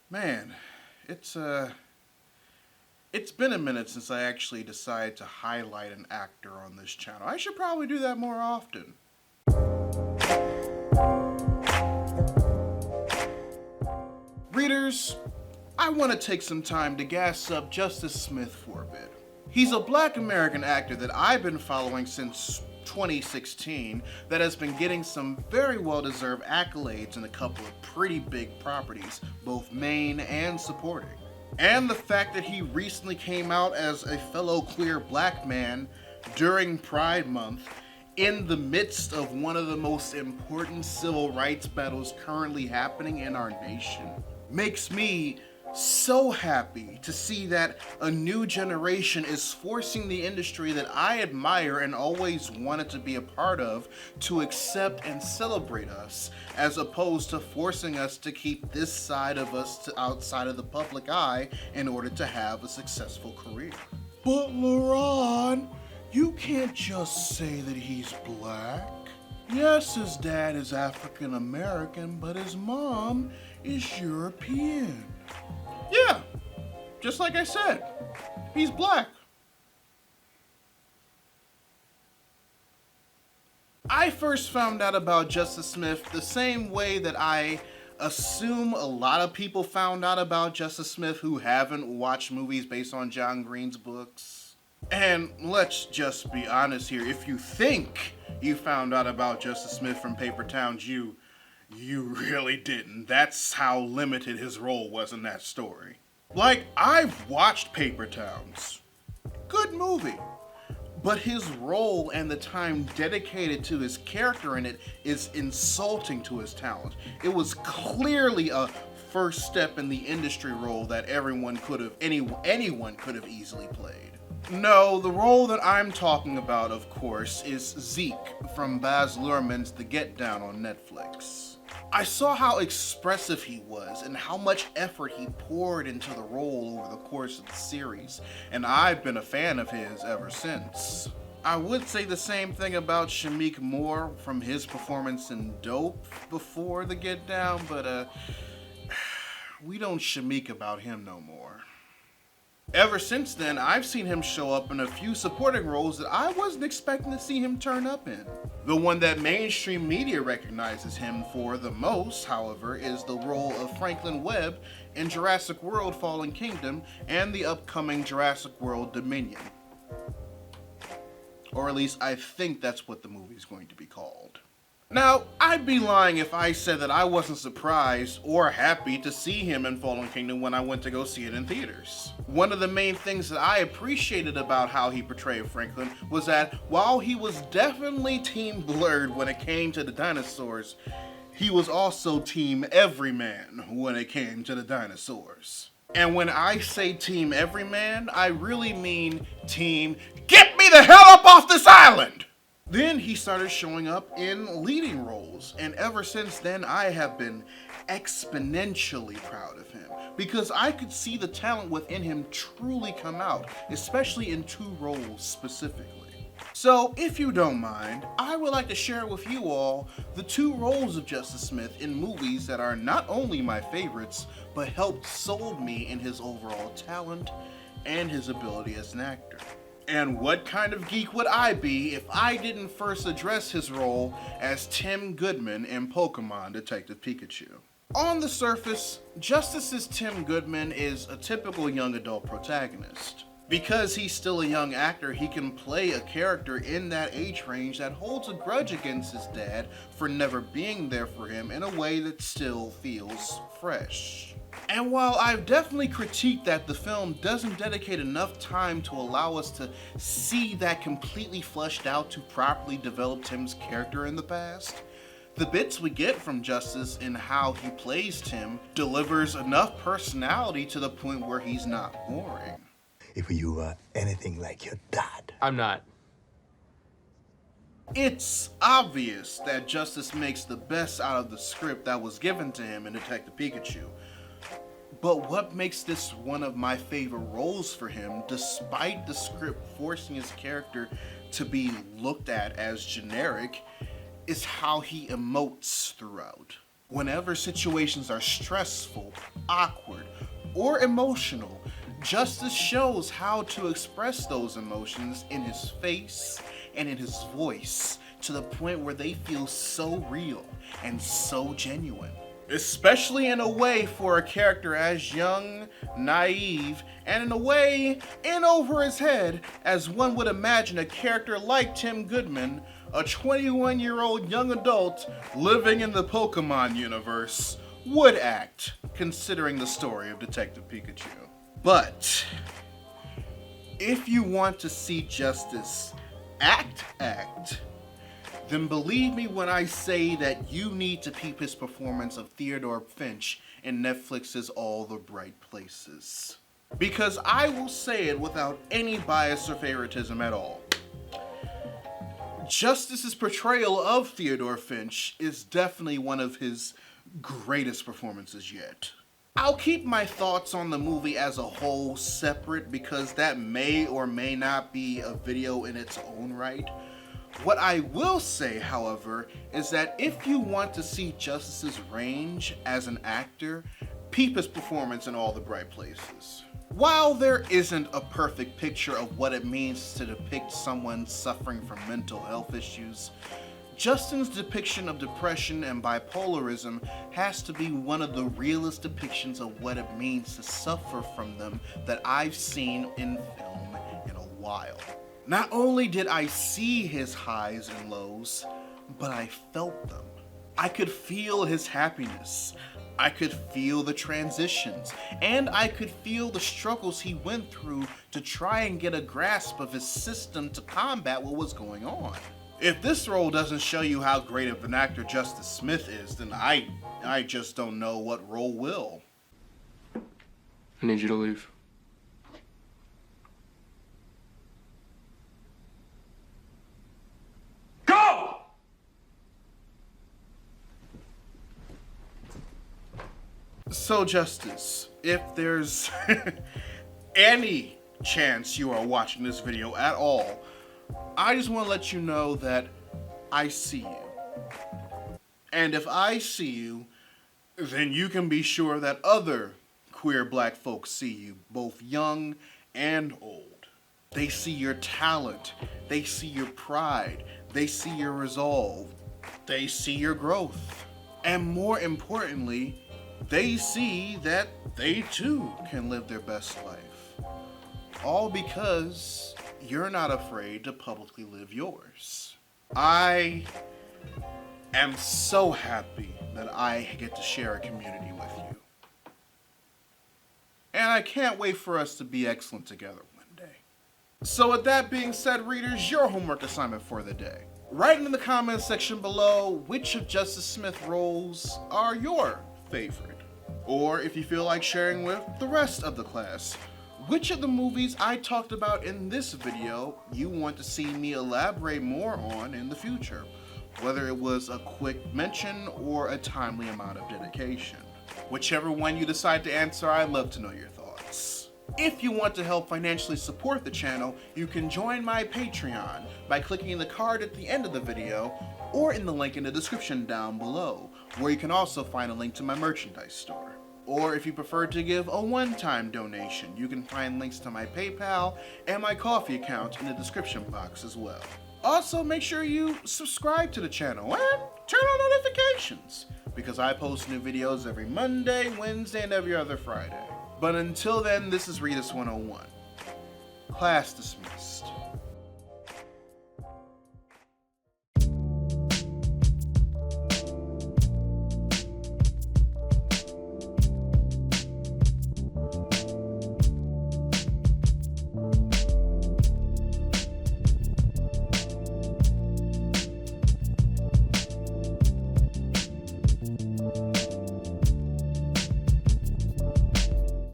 Man, it's it's been a minute since I actually decided to highlight an actor on this channel. I should probably do that more often. Readers, I want to take some time to gas up Justice Smith for a bit. He's a black American actor that I've been following since 2016 that has been getting some very well-deserved accolades in a couple of pretty big properties, both main and supporting. And the fact that he recently came out as a fellow queer black man during Pride Month in the midst of one of the most important civil rights battles currently happening in our nation makes me so happy to see that a new generation is forcing the industry that I admire and always wanted to be a part of to accept and celebrate us, as opposed to forcing us to keep this side of us to outside of the public eye in order to have a successful career. But LaRon, you can't just say that he's black. Yes, his dad is African American, but his mom is European. Yeah, just like I said, he's black. I first found out about Justice Smith the same way that I assume a lot of people found out about Justice Smith who haven't watched movies based on John Green's books. And let's just be honest here, if you think you found out about Justice Smith from Paper Towns, you really didn't. That's how limited his role was in that story. Like, I've watched Paper Towns. Good movie. But his role and the time dedicated to his character in it is insulting to his talent. It was clearly a first step in the industry role that anyone could have easily played. No, the role that I'm talking about, of course, is Zeke from Baz Luhrmann's The Get Down on Netflix. I saw how expressive he was and how much effort he poured into the role over the course of the series, and I've been a fan of his ever since. I would say the same thing about Shameik Moore from his performance in Dope before The Get Down, but we don't Shameik about him no more. Ever since then, I've seen him show up in a few supporting roles that I wasn't expecting to see him turn up in. The one that mainstream media recognizes him for the most, however, is the role of Franklin Webb in Jurassic World Fallen Kingdom and the upcoming Jurassic World Dominion. Or at least I think that's what the movie's going to be called. Now, I'd be lying if I said that I wasn't surprised or happy to see him in Fallen Kingdom when I went to go see it in theaters. One of the main things that I appreciated about how he portrayed Franklin was that while he was definitely Team Blurred when it came to the dinosaurs, he was also Team Everyman when it came to the dinosaurs. And when I say Team Everyman, I really mean Team Get me the hell up off this island! Then he started showing up in leading roles, and ever since then I have been exponentially proud of him because I could see the talent within him truly come out, especially in two roles specifically. So if you don't mind, I would like to share with you all the two roles of Justice Smith in movies that are not only my favorites, but helped sold me in his overall talent and his ability as an actor. And what kind of geek would I be if I didn't first address his role as Tim Goodman in Pokemon Detective Pikachu? On the surface, Justice's Tim Goodman is a typical young adult protagonist. Because he's still a young actor, he can play a character in that age range that holds a grudge against his dad for never being there for him in a way that still feels fresh. And while I've definitely critiqued that the film doesn't dedicate enough time to allow us to see that completely fleshed out to properly develop Tim's character in the past, the bits we get from Justice in how he plays Tim delivers enough personality to the point where he's not boring. If you were anything like your dad. I'm not. It's obvious that Justice makes the best out of the script that was given to him in Detective Pikachu. But what makes this one of my favorite roles for him, despite the script forcing his character to be looked at as generic, is how he emotes throughout. Whenever situations are stressful, awkward, or emotional, Justice shows how to express those emotions in his face and in his voice to the point where they feel so real and so genuine. Especially in a way for a character as young, naive, and in a way in over his head as one would imagine a character like Tim Goodman, a 21-year-old young adult living in the Pokemon universe, would act, considering the story of Detective Pikachu. But if you want to see Justice act, then believe me when I say that you need to peep his performance of Theodore Finch in Netflix's All the Bright Places. Because I will say it without any bias or favoritism at all. Justice's portrayal of Theodore Finch is definitely one of his greatest performances yet. I'll keep my thoughts on the movie as a whole separate because that may or may not be a video in its own right. What I will say, however, is that if you want to see Justice's range as an actor, peep his performance in All the Bright Places. While there isn't a perfect picture of what it means to depict someone suffering from mental health issues, Justin's depiction of depression and bipolarism has to be one of the realest depictions of what it means to suffer from them that I've seen in film in a while. Not only did I see his highs and lows, but I felt them. I could feel his happiness. I could feel the transitions, and I could feel the struggles he went through to try and get a grasp of his system to combat what was going on. If this role doesn't show you how great of an actor Justice Smith is, then I just don't know what role will. I need you to leave. Go! So, Justice, if there's any chance you are watching this video at all, I just want to let you know that I see you. And if I see you, then you can be sure that other queer black folks see you, both young and old. They see your talent, they see your pride, they see your resolve, they see your growth. And more importantly, they see that they too can live their best life. All because you're not afraid to publicly live yours. I am so happy that I get to share a community with you. And I can't wait for us to be excellent together one day. So with that being said, readers, your homework assignment for the day. Write in the comments section below which of Justice Smith's roles are your favorite. Or if you feel like sharing with the rest of the class, which of the movies I talked about in this video you want to see me elaborate more on in the future, whether it was a quick mention or a timely amount of dedication. Whichever one you decide to answer, I'd love to know your thoughts. If you want to help financially support the channel, you can join my Patreon by clicking the card at the end of the video or in the link in the description down below, where you can also find a link to my merchandise store. Or if you prefer to give a one-time donation, you can find links to my PayPal and my Ko-fi account in the description box as well. Also, make sure you subscribe to the channel and turn on notifications, because I post new videos every Monday, Wednesday, and every other Friday. But until then, this is Readus 101. Class dismissed.